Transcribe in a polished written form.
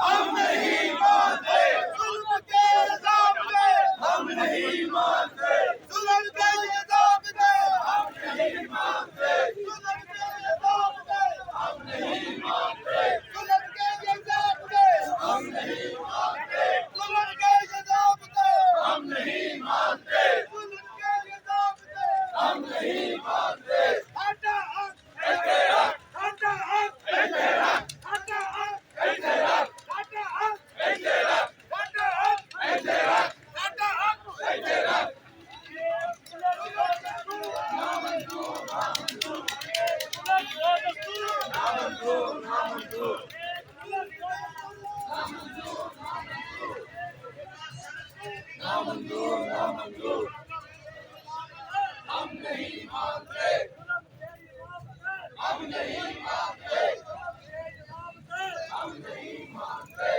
हम नहीं मानते जुल्म के इल्जाम पे हम नहीं मानते जुल्म के इल्जाम पे हम नहीं मानते जुल्म के इल्जाम पे हम नहीं मानते जुल्म के इल्जाम पे हम नहीं मानते जुल्म के इल्जाम पे हम नहीं मानते जुल्म के इल्जाम पे हम नहीं मानते आटा तेरा आटा तेरा आटा तेरा आटा तेरा आटा तेरा आटा तेरा हम नहीं मानते हम नहीं मानते हम नहीं मानते